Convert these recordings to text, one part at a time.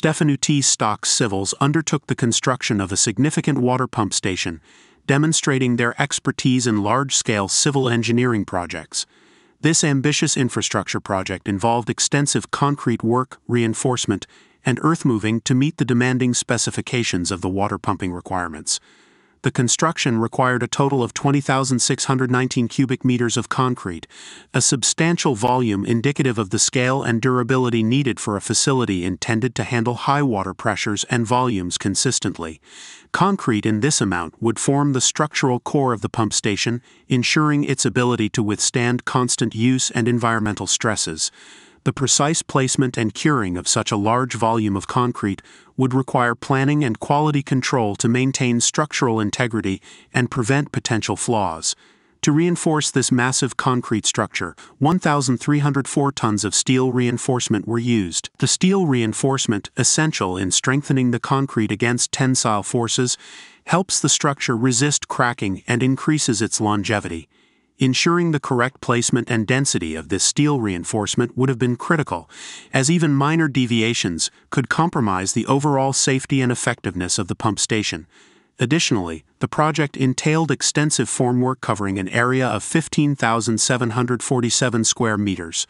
Stefanutti Stocks Civils undertook the construction of a significant water pump station, demonstrating their expertise in large-scale civil engineering projects. This ambitious infrastructure project involved extensive concrete work, reinforcement, and earthmoving to meet the demanding specifications of the water pumping requirements. The construction required a total of 20,619 cubic meters of concrete, a substantial volume indicative of the scale and durability needed for a facility intended to handle high water pressures and volumes consistently. Concrete in this amount would form the structural core of the pump station, ensuring its ability to withstand constant use and environmental stresses. The precise placement and curing of such a large volume of concrete would require planning and quality control to maintain structural integrity and prevent potential flaws. To reinforce this massive concrete structure, 1,304 tons of steel reinforcement were used. The steel reinforcement, essential in strengthening the concrete against tensile forces, helps the structure resist cracking and increases its longevity. Ensuring the correct placement and density of this steel reinforcement would have been critical, as even minor deviations could compromise the overall safety and effectiveness of the pump station. Additionally, the project entailed extensive formwork covering an area of 15,747 square meters.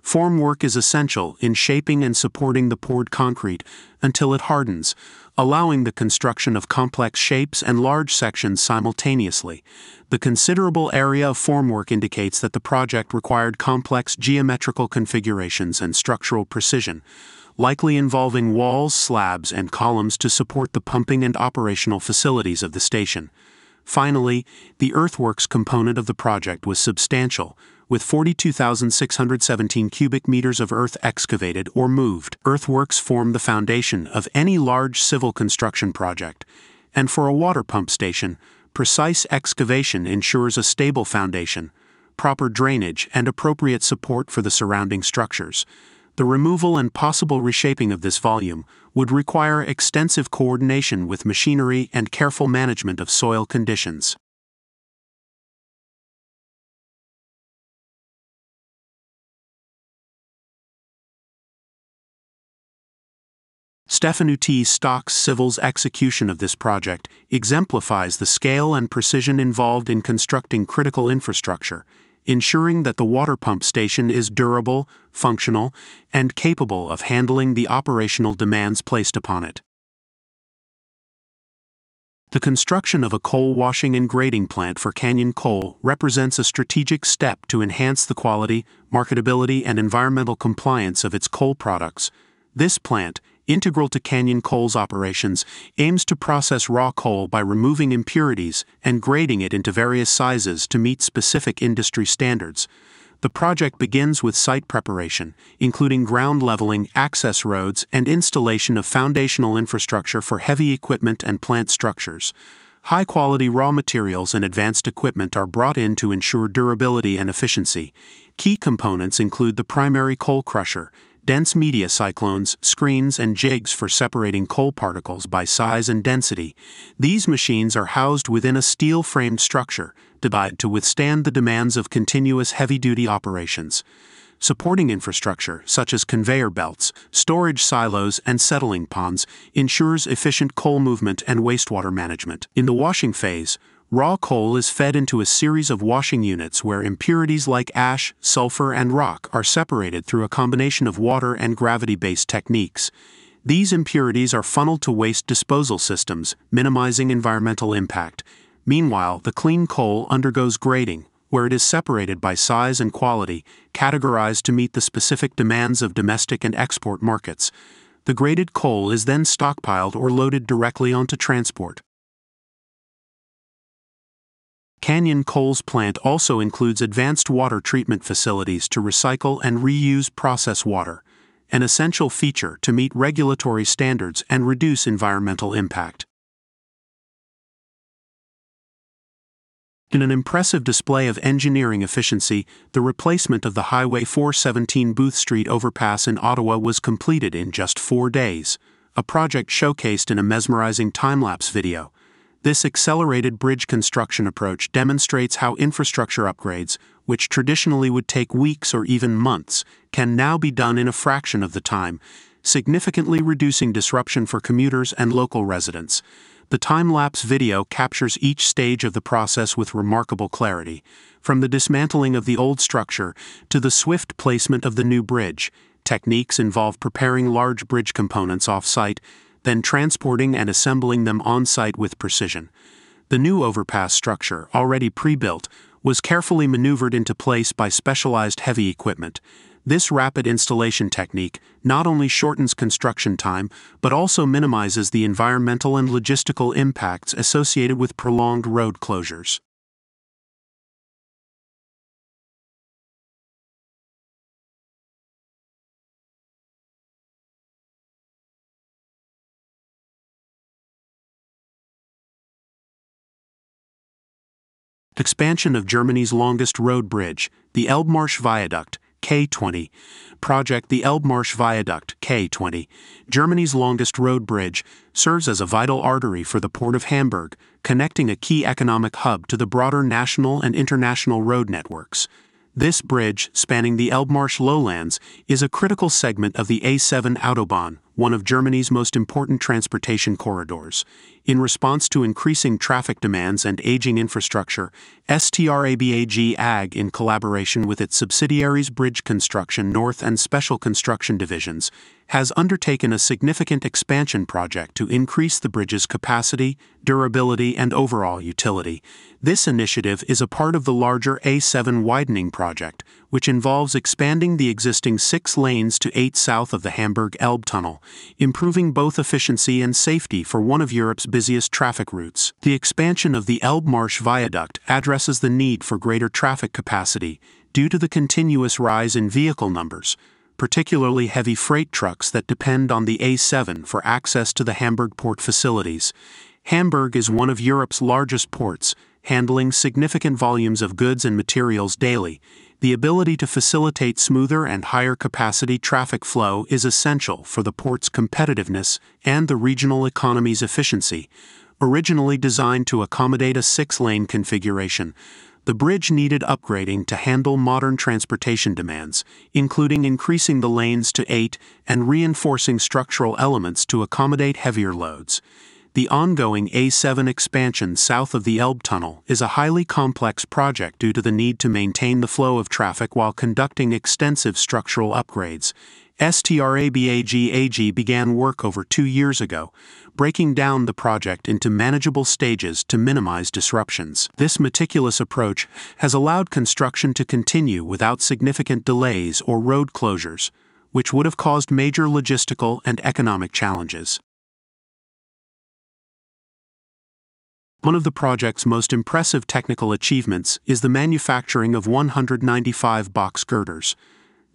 Formwork is essential in shaping and supporting the poured concrete until it hardens, allowing the construction of complex shapes and large sections simultaneously. The considerable area of formwork indicates that the project required complex geometrical configurations and structural precision, likely involving walls, slabs, and columns to support the pumping and operational facilities of the station. Finally, the earthworks component of the project was substantial, with 42,617 cubic meters of earth excavated or moved. Earthworks form the foundation of any large civil construction project, and for a water pump station, precise excavation ensures a stable foundation, proper drainage, and appropriate support for the surrounding structures. The removal and possible reshaping of this volume would require extensive coordination with machinery and careful management of soil conditions. Stefanutti Stocks Civils' execution of this project exemplifies the scale and precision involved in constructing critical infrastructure, ensuring that the water pump station is durable, functional, and capable of handling the operational demands placed upon it. The construction of a coal washing and grading plant for Canyon Coal represents a strategic step to enhance the quality, marketability, and environmental compliance of its coal products. This plant, integral to Canyon Coal's operations, aims to process raw coal by removing impurities and grading it into various sizes to meet specific industry standards. The project begins with site preparation, including ground leveling, access roads, and installation of foundational infrastructure for heavy equipment and plant structures. High-quality raw materials and advanced equipment are brought in to ensure durability and efficiency. Key components include the primary coal crusher, dense media cyclones, screens, and jigs for separating coal particles by size and density. These machines are housed within a steel-framed structure, designed to withstand the demands of continuous heavy-duty operations. Supporting infrastructure, such as conveyor belts, storage silos, and settling ponds, ensures efficient coal movement and wastewater management. In the washing phase, raw coal is fed into a series of washing units where impurities like ash, sulfur, and rock are separated through a combination of water and gravity-based techniques. These impurities are funneled to waste disposal systems, minimizing environmental impact. Meanwhile, the clean coal undergoes grading, where it is separated by size and quality, categorized to meet the specific demands of domestic and export markets. The graded coal is then stockpiled or loaded directly onto transport. Canyon Coal's plant also includes advanced water treatment facilities to recycle and reuse process water, an essential feature to meet regulatory standards and reduce environmental impact. In an impressive display of engineering efficiency, the replacement of the Highway 417 Booth Street overpass in Ottawa was completed in just 4 days, a project showcased in a mesmerizing time-lapse video. This accelerated bridge construction approach demonstrates how infrastructure upgrades, which traditionally would take weeks or even months, can now be done in a fraction of the time, significantly reducing disruption for commuters and local residents. The time-lapse video captures each stage of the process with remarkable clarity, from the dismantling of the old structure to the swift placement of the new bridge. Techniques involve preparing large bridge components off-site, then transporting and assembling them on-site with precision. The new overpass structure, already pre-built, was carefully maneuvered into place by specialized heavy equipment. This rapid installation technique not only shortens construction time, but also minimizes the environmental and logistical impacts associated with prolonged road closures. Expansion of Germany's longest road bridge, the Elbmarsch Viaduct, K20. Project The Elbmarsch Viaduct, K20, Germany's longest road bridge, serves as a vital artery for the port of Hamburg, connecting a key economic hub to the broader national and international road networks. This bridge, spanning the Elbmarsch lowlands, is a critical segment of the A7 Autobahn, one of Germany's most important transportation corridors. In response to increasing traffic demands and aging infrastructure, STRABAG AG, in collaboration with its subsidiaries Bridge Construction North and Special Construction Divisions, has undertaken a significant expansion project to increase the bridge's capacity, durability, and overall utility. This initiative is a part of the larger A7 widening project, which involves expanding the existing 6 lanes to 8 south of the Hamburg Elbe Tunnel, improving both efficiency and safety for one of Europe's busiest traffic routes. The expansion of the Elbmarsch Viaduct addresses the need for greater traffic capacity due to the continuous rise in vehicle numbers, particularly heavy freight trucks that depend on the A7 for access to the Hamburg port facilities. Hamburg is one of Europe's largest ports, handling significant volumes of goods and materials daily. The ability to facilitate smoother and higher capacity traffic flow is essential for the port's competitiveness and the regional economy's efficiency. Originally designed to accommodate a 6-lane configuration, the bridge needed upgrading to handle modern transportation demands, including increasing the lanes to 8 and reinforcing structural elements to accommodate heavier loads. The ongoing A7 expansion south of the Elbe Tunnel is a highly complex project due to the need to maintain the flow of traffic while conducting extensive structural upgrades. STRABAG AG began work over 2 years ago, breaking down the project into manageable stages to minimize disruptions. This meticulous approach has allowed construction to continue without significant delays or road closures, which would have caused major logistical and economic challenges. One of the project's most impressive technical achievements is the manufacturing of 195 box girders.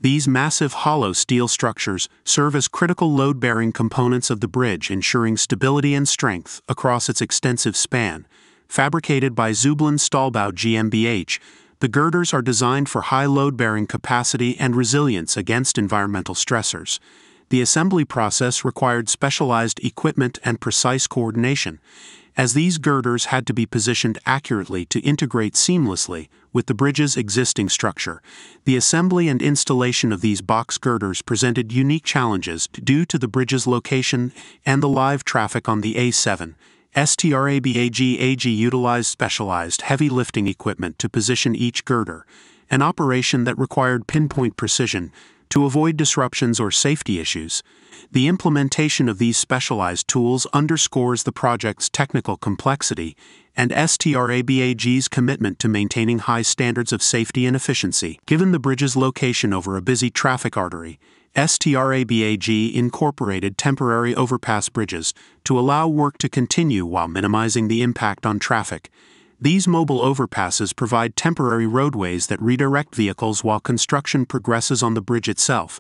These massive hollow steel structures serve as critical load-bearing components of the bridge, ensuring stability and strength across its extensive span. Fabricated by Züblin Stahlbau GmbH, the girders are designed for high load-bearing capacity and resilience against environmental stressors. The assembly process required specialized equipment and precise coordination, as these girders had to be positioned accurately to integrate seamlessly with the bridge's existing structure. The assembly and installation of these box girders presented unique challenges due to the bridge's location and the live traffic on the A7. STRABAG AG utilized specialized heavy lifting equipment to position each girder, an operation that required pinpoint precision to avoid disruptions or safety issues. The implementation of these specialized tools underscores the project's technical complexity and STRABAG's commitment to maintaining high standards of safety and efficiency. Given the bridge's location over a busy traffic artery, STRABAG incorporated temporary overpass bridges to allow work to continue while minimizing the impact on traffic. These mobile overpasses provide temporary roadways that redirect vehicles while construction progresses on the bridge itself.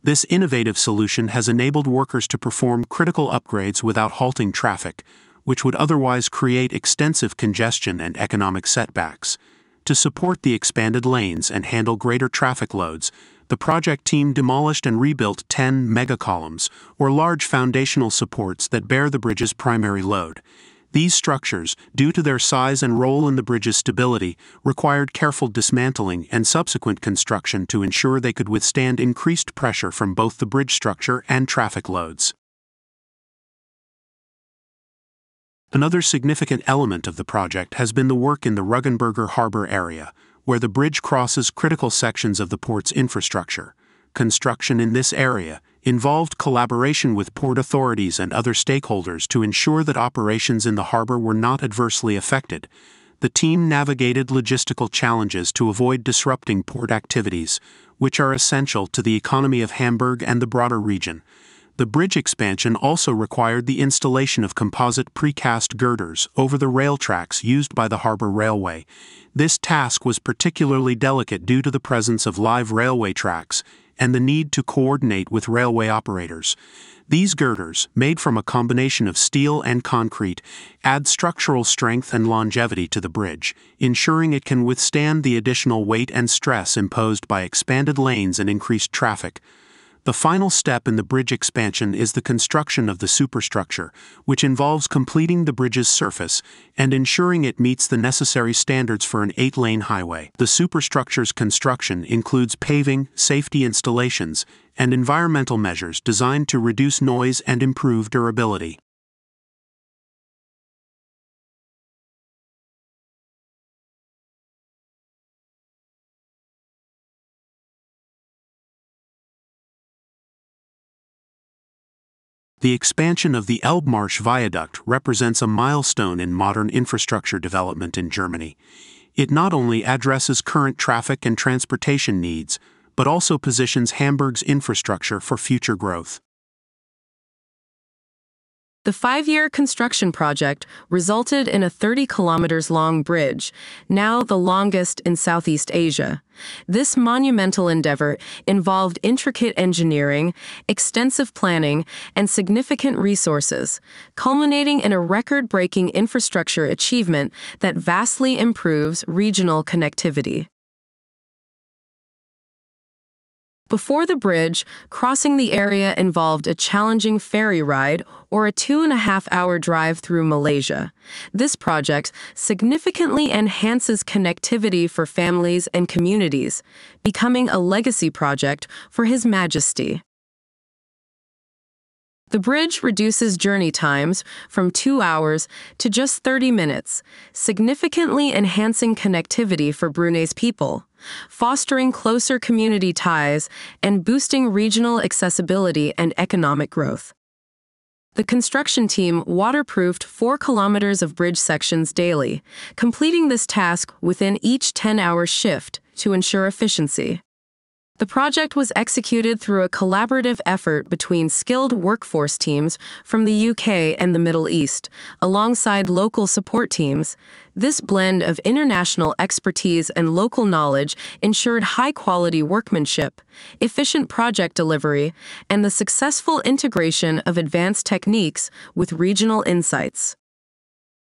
This innovative solution has enabled workers to perform critical upgrades without halting traffic, which would otherwise create extensive congestion and economic setbacks. To support the expanded lanes and handle greater traffic loads, the project team demolished and rebuilt 10 megacolumns, or large foundational supports that bear the bridge's primary load. These structures, due to their size and role in the bridge's stability, required careful dismantling and subsequent construction to ensure they could withstand increased pressure from both the bridge structure and traffic loads. Another significant element of the project has been the work in the Ruggenberger Harbor area, where the bridge crosses critical sections of the port's infrastructure. Construction in this area involved collaboration with port authorities and other stakeholders to ensure that operations in the harbor were not adversely affected. The team navigated logistical challenges to avoid disrupting port activities, which are essential to the economy of Hamburg and the broader region. The bridge expansion also required the installation of composite precast girders over the rail tracks used by the harbor railway. This task was particularly delicate due to the presence of live railway tracks and the need to coordinate with railway operators. These girders, made from a combination of steel and concrete, add structural strength and longevity to the bridge, ensuring it can withstand the additional weight and stress imposed by expanded lanes and increased traffic. The final step in the bridge expansion is the construction of the superstructure, which involves completing the bridge's surface and ensuring it meets the necessary standards for an 8-lane highway. The superstructure's construction includes paving, safety installations, and environmental measures designed to reduce noise and improve durability. The expansion of the Elbmarsch Viaduct represents a milestone in modern infrastructure development in Germany. It not only addresses current traffic and transportation needs, but also positions Hamburg's infrastructure for future growth. The 5-year construction project resulted in a 30-kilometers-long bridge, now the longest in Southeast Asia. This monumental endeavor involved intricate engineering, extensive planning, and significant resources, culminating in a record-breaking infrastructure achievement that vastly improves regional connectivity. Before the bridge, crossing the area involved a challenging ferry ride or a 2.5-hour drive through Malaysia. This project significantly enhances connectivity for families and communities, becoming a legacy project for His Majesty. The bridge reduces journey times from 2 hours to just 30 minutes, significantly enhancing connectivity for Brunei's people, fostering closer community ties, and boosting regional accessibility and economic growth. The construction team waterproofed 4 kilometers of bridge sections daily, completing this task within each 10-hour shift to ensure efficiency. The project was executed through a collaborative effort between skilled workforce teams from the UK and the Middle East, alongside local support teams. This blend of international expertise and local knowledge ensured high-quality workmanship, efficient project delivery, and the successful integration of advanced techniques with regional insights.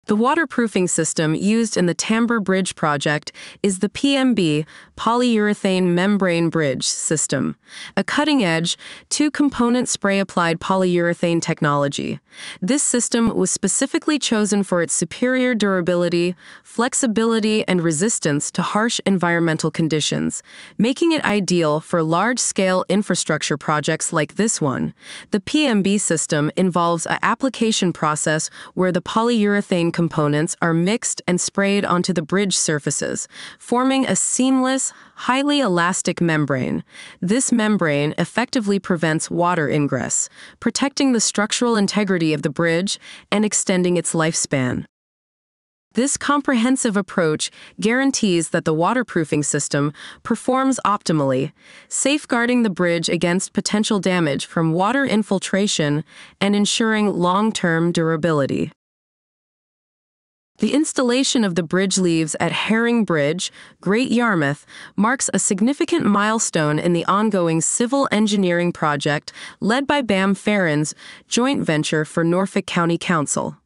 The waterproofing system used in the Tamber Bridge project is the PMB polyurethane membrane bridge system, a cutting-edge, 2-component spray-applied polyurethane technology. This system was specifically chosen for its superior durability, flexibility, and resistance to harsh environmental conditions, making it ideal for large-scale infrastructure projects like this one. The PMB system involves an application process where the polyurethane components are mixed and sprayed onto the bridge surfaces, forming a seamless, highly elastic membrane. This membrane effectively prevents water ingress, protecting the structural integrity of the bridge and extending its lifespan. This comprehensive approach guarantees that the waterproofing system performs optimally, safeguarding the bridge against potential damage from water infiltration and ensuring long-term durability. The installation of the bridge leaves at Herring Bridge, Great Yarmouth, marks a significant milestone in the ongoing civil engineering project led by BAM Ferens, joint venture for Norfolk County Council.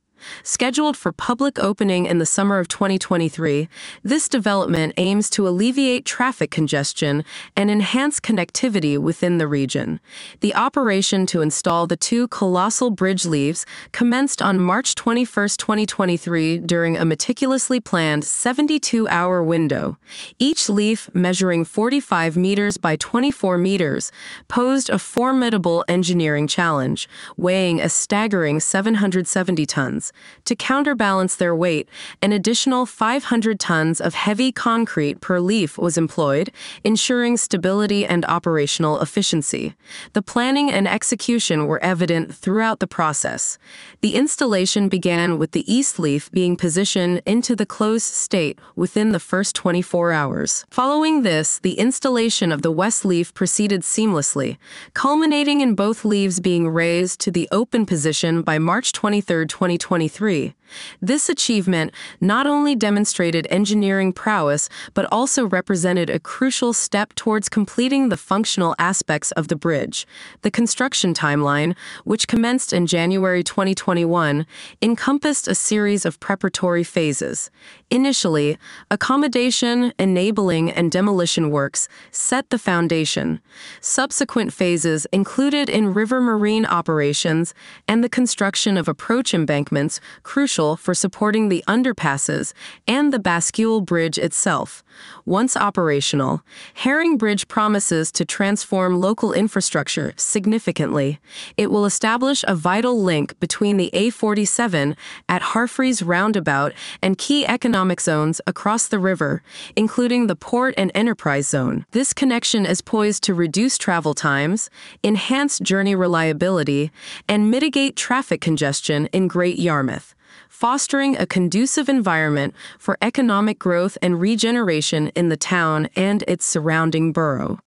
Scheduled for public opening in the summer of 2023, this development aims to alleviate traffic congestion and enhance connectivity within the region. The operation to install the two colossal bridge leaves commenced on March 21, 2023, during a meticulously planned 72-hour window. Each leaf, measuring 45 meters by 24 meters, posed a formidable engineering challenge, weighing a staggering 770 tons. To counterbalance their weight, an additional 500 tons of heavy concrete per leaf was employed, ensuring stability and operational efficiency. The planning and execution were evident throughout the process. The installation began with the east leaf being positioned into the closed state within the first 24 hours. Following this, the installation of the west leaf proceeded seamlessly, culminating in both leaves being raised to the open position by March 23, 2023. This achievement not only demonstrated engineering prowess, but also represented a crucial step towards completing the functional aspects of the bridge. The construction timeline, which commenced in January 2021, encompassed a series of preparatory phases. Initially, accommodation, enabling, and demolition works set the foundation. Subsequent phases included in-river marine operations and the construction of approach embankments, crucial for supporting the underpasses and the bascule bridge itself. Once operational, Herring Bridge promises to transform local infrastructure significantly. It will establish a vital link between the A47 at Harfreys Roundabout and key economic zones across the river, including the Port and Enterprise Zone. This connection is poised to reduce travel times, enhance journey reliability, and mitigate traffic congestion in Great Yarmouth, fostering a conducive environment for economic growth and regeneration in the town and its surrounding borough.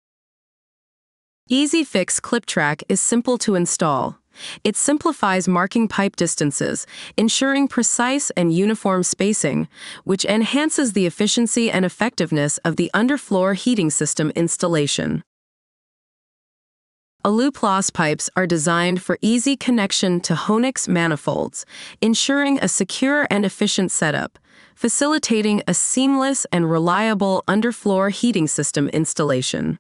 EasyFix ClipTrack is simple to install. It simplifies marking pipe distances, ensuring precise and uniform spacing, which enhances the efficiency and effectiveness of the underfloor heating system installation. Aluplast pipes are designed for easy connection to Honix manifolds, ensuring a secure and efficient setup, facilitating a seamless and reliable underfloor heating system installation.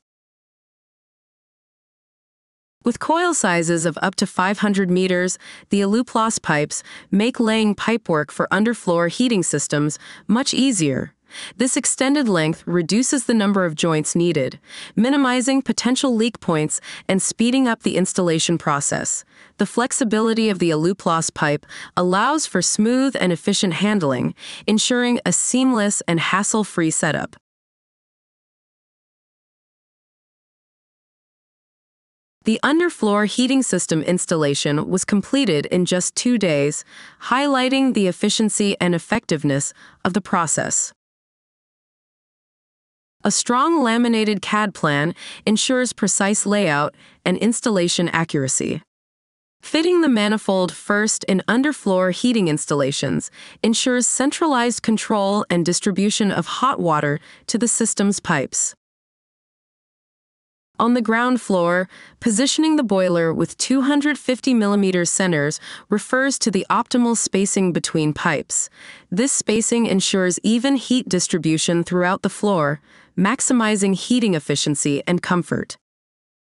With coil sizes of up to 500 meters, the Aluplast pipes make laying pipework for underfloor heating systems much easier. This extended length reduces the number of joints needed, minimizing potential leak points and speeding up the installation process. The flexibility of the Aluplast pipe allows for smooth and efficient handling, ensuring a seamless and hassle-free setup. The underfloor heating system installation was completed in just 2 days, highlighting the efficiency and effectiveness of the process. A strong laminated CAD plan ensures precise layout and installation accuracy. Fitting the manifold first in underfloor heating installations ensures centralized control and distribution of hot water to the system's pipes. On the ground floor, positioning the boiler with 250 mm centers refers to the optimal spacing between pipes. This spacing ensures even heat distribution throughout the floor, maximizing heating efficiency and comfort.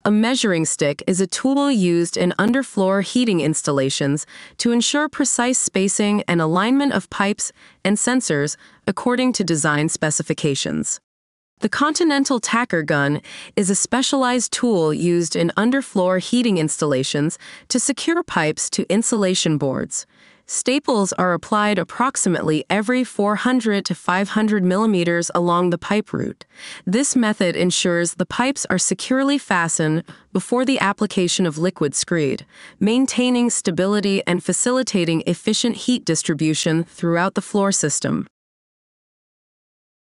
A measuring stick is a tool used in underfloor heating installations to ensure precise spacing and alignment of pipes and sensors according to design specifications. The Continental Tacker gun is a specialized tool used in underfloor heating installations to secure pipes to insulation boards. Staples are applied approximately every 400 to 500 millimeters along the pipe route. This method ensures the pipes are securely fastened before the application of liquid screed, maintaining stability and facilitating efficient heat distribution throughout the floor system.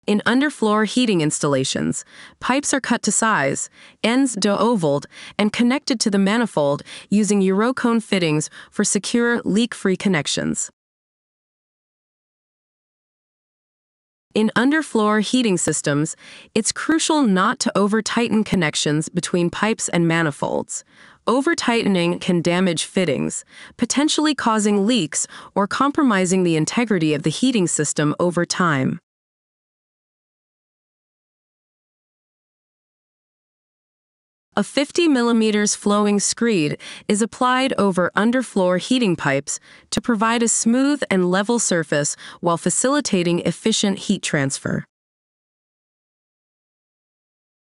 In underfloor heating installations, pipes are cut to size, ends de-ovaled, and connected to the manifold using Eurocone fittings for secure, leak-free connections. In underfloor heating systems, it's crucial not to over-tighten connections between pipes and manifolds. Over-tightening can damage fittings, potentially causing leaks or compromising the integrity of the heating system over time. A 50 mm flowing screed is applied over underfloor heating pipes to provide a smooth and level surface while facilitating efficient heat transfer.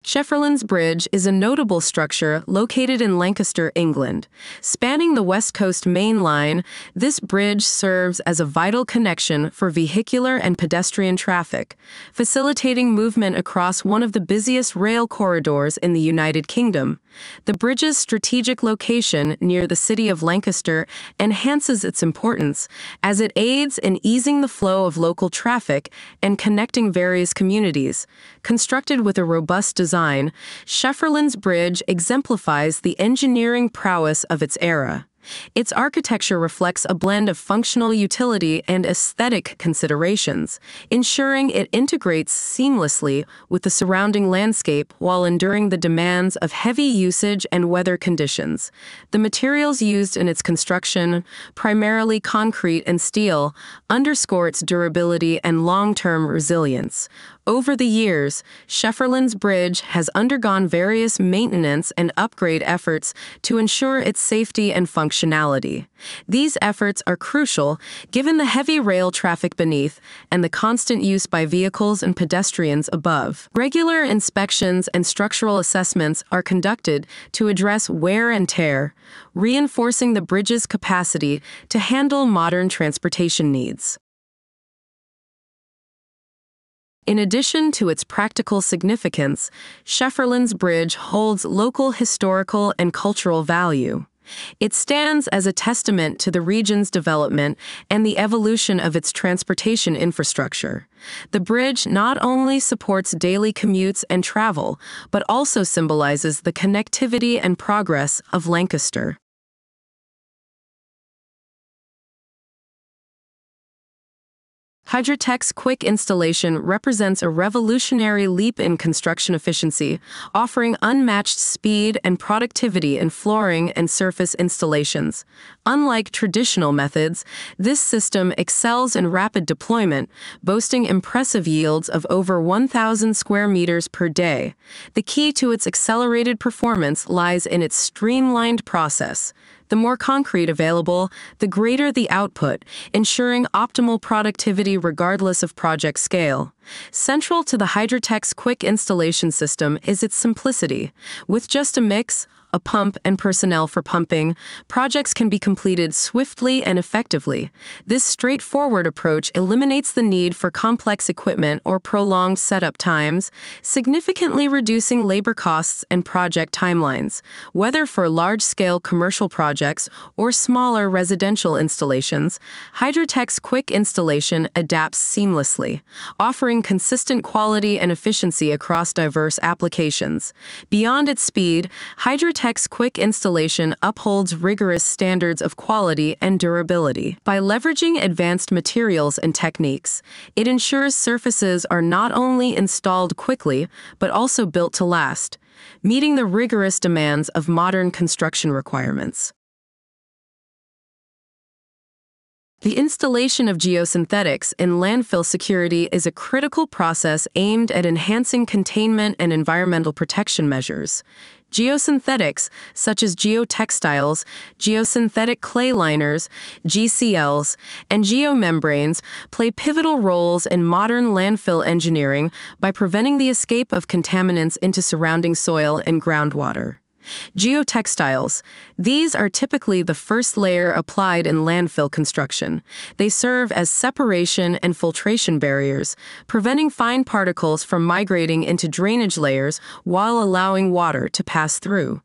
Shefferlands Bridge is a notable structure located in Lancaster, England. Spanning the West Coast Main Line, this bridge serves as a vital connection for vehicular and pedestrian traffic, facilitating movement across one of the busiest rail corridors in the United Kingdom. The bridge's strategic location near the city of Lancaster enhances its importance, as it aids in easing the flow of local traffic and connecting various communities. Constructed with a robust design, Shefferlands Bridge exemplifies the engineering prowess of its era. Its architecture reflects a blend of functional utility and aesthetic considerations, ensuring it integrates seamlessly with the surrounding landscape while enduring the demands of heavy usage and weather conditions. The materials used in its construction, primarily concrete and steel, underscore its durability and long-term resilience. Over the years, Shefferlands Bridge has undergone various maintenance and upgrade efforts to ensure its safety and functionality. These efforts are crucial given the heavy rail traffic beneath and the constant use by vehicles and pedestrians above. Regular inspections and structural assessments are conducted to address wear and tear, reinforcing the bridge's capacity to handle modern transportation needs. In addition to its practical significance, Shefferlands Bridge holds local historical and cultural value. It stands as a testament to the region's development and the evolution of its transportation infrastructure. The bridge not only supports daily commutes and travel, but also symbolizes the connectivity and progress of Lancaster. Hydrotec's quick installation represents a revolutionary leap in construction efficiency, offering unmatched speed and productivity in flooring and surface installations. Unlike traditional methods, this system excels in rapid deployment, boasting impressive yields of over 1,000 square meters per day. The key to its accelerated performance lies in its streamlined process. The more concrete available, the greater the output, ensuring optimal productivity regardless of project scale. Central to the Hydrotec's quick installation system is its simplicity. With just a mix, a pump, and personnel for pumping, projects can be completed swiftly and effectively. This straightforward approach eliminates the need for complex equipment or prolonged setup times, significantly reducing labor costs and project timelines. Whether for large-scale commercial projects or smaller residential installations, Hydrotec's quick installation adapts seamlessly, offering consistent quality and efficiency across diverse applications. Beyond its speed, Hydrotec's quick installation upholds rigorous standards of quality and durability. By leveraging advanced materials and techniques, it ensures surfaces are not only installed quickly, but also built to last, meeting the rigorous demands of modern construction requirements. The installation of geosynthetics in landfill security is a critical process aimed at enhancing containment and environmental protection measures. Geosynthetics, such as geotextiles, geosynthetic clay liners, GCLs, and geomembranes, play pivotal roles in modern landfill engineering by preventing the escape of contaminants into surrounding soil and groundwater. Geotextiles. These are typically the first layer applied in landfill construction. They serve as separation and filtration barriers, preventing fine particles from migrating into drainage layers while allowing water to pass through.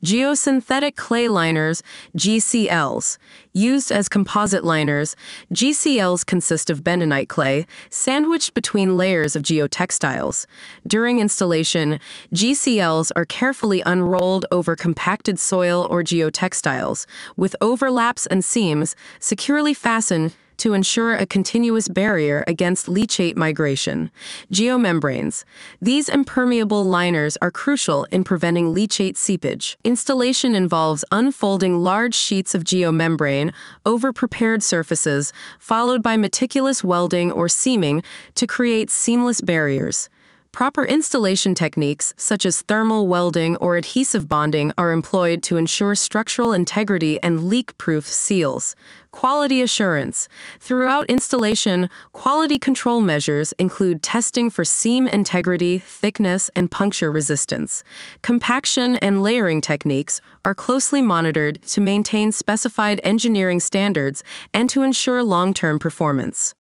Geosynthetic clay liners, GCLs. Used as composite liners, GCLs consist of bentonite clay, sandwiched between layers of geotextiles. During installation, GCLs are carefully unrolled over compacted soil or geotextiles, with overlaps and seams securely fastened to ensure a continuous barrier against leachate migration. Geomembranes. These impermeable liners are crucial in preventing leachate seepage. Installation involves unfolding large sheets of geomembrane over prepared surfaces, followed by meticulous welding or seaming to create seamless barriers. Proper installation techniques, such as thermal welding or adhesive bonding, are employed to ensure structural integrity and leak-proof seals. Quality assurance. Throughout installation, quality control measures include testing for seam integrity, thickness, and puncture resistance. Compaction and layering techniques are closely monitored to maintain specified engineering standards and to ensure long-term performance.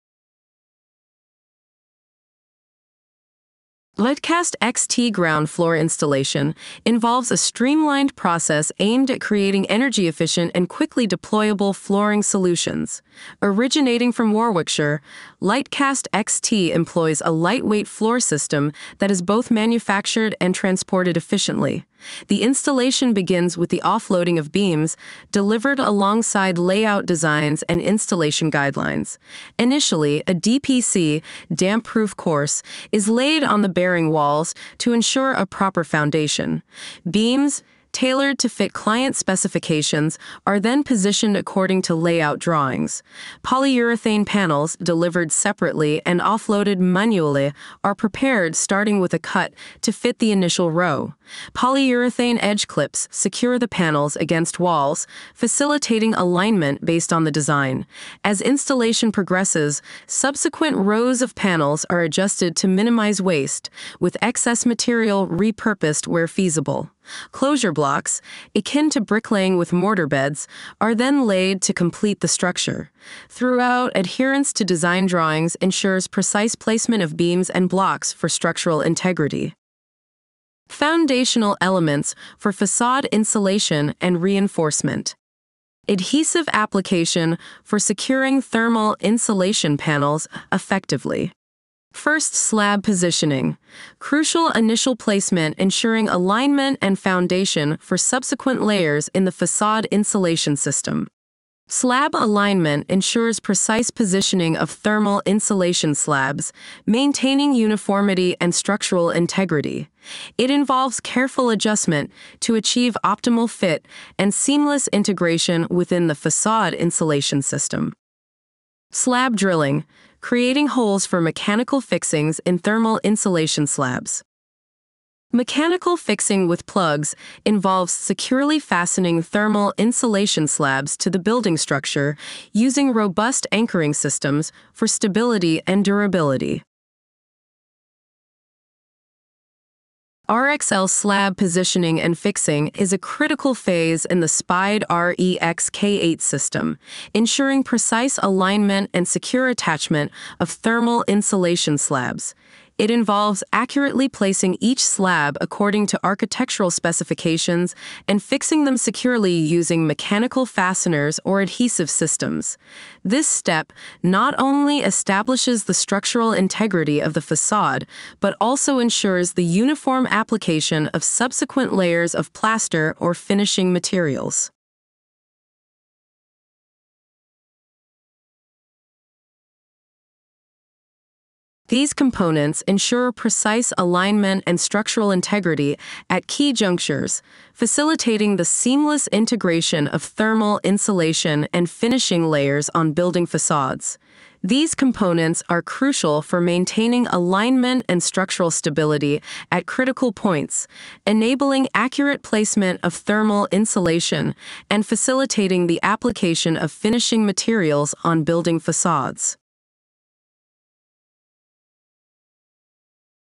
Lightcast XT ground floor installation involves a streamlined process aimed at creating energy-efficient and quickly deployable flooring solutions. Originating from Warwickshire, Lightcast XT employs a lightweight floor system that is both manufactured and transported efficiently. The installation begins with the offloading of beams, delivered alongside layout designs and installation guidelines. Initially, a DPC, damp-proof course, is laid on the bearing walls to ensure a proper foundation. Beams, tailored to fit client specifications, are then positioned according to layout drawings. Polyurethane panels, delivered separately and offloaded manually, are prepared starting with a cut to fit the initial row. Polyurethane edge clips secure the panels against walls, facilitating alignment based on the design. As installation progresses, subsequent rows of panels are adjusted to minimize waste, with excess material repurposed where feasible. Closure blocks, akin to bricklaying with mortar beds, are then laid to complete the structure. Throughout, adherence to design drawings ensures precise placement of beams and blocks for structural integrity. Foundational elements for facade insulation and reinforcement. Adhesive application for securing thermal insulation panels effectively. First, slab positioning. Crucial initial placement ensuring alignment and foundation for subsequent layers in the facade insulation system. Slab alignment ensures precise positioning of thermal insulation slabs, maintaining uniformity and structural integrity. It involves careful adjustment to achieve optimal fit and seamless integration within the facade insulation system. Slab drilling, creating holes for mechanical fixings in thermal insulation slabs. Mechanical fixing with plugs involves securely fastening thermal insulation slabs to the building structure using robust anchoring systems for stability and durability. RXL slab positioning and fixing is a critical phase in the SPIDE REX K8 system, ensuring precise alignment and secure attachment of thermal insulation slabs. It involves accurately placing each slab according to architectural specifications and fixing them securely using mechanical fasteners or adhesive systems. This step not only establishes the structural integrity of the facade, but also ensures the uniform application of subsequent layers of plaster or finishing materials. These components ensure precise alignment and structural integrity at key junctures, facilitating the seamless integration of thermal insulation and finishing layers on building facades. These components are crucial for maintaining alignment and structural stability at critical points, enabling accurate placement of thermal insulation and facilitating the application of finishing materials on building facades.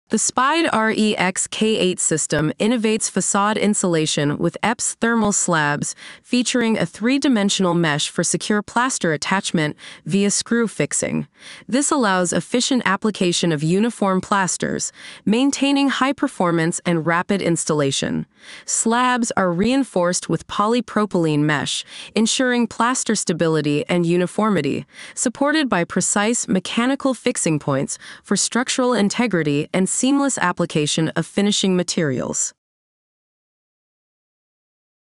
The SPIDE REX K8 system innovates facade insulation with EPS thermal slabs, featuring a three-dimensional mesh for secure plaster attachment via screw fixing. This allows efficient application of uniform plasters, maintaining high performance and rapid installation. Slabs are reinforced with polypropylene mesh, ensuring plaster stability and uniformity, supported by precise mechanical fixing points for structural integrity and seamless application of finishing materials.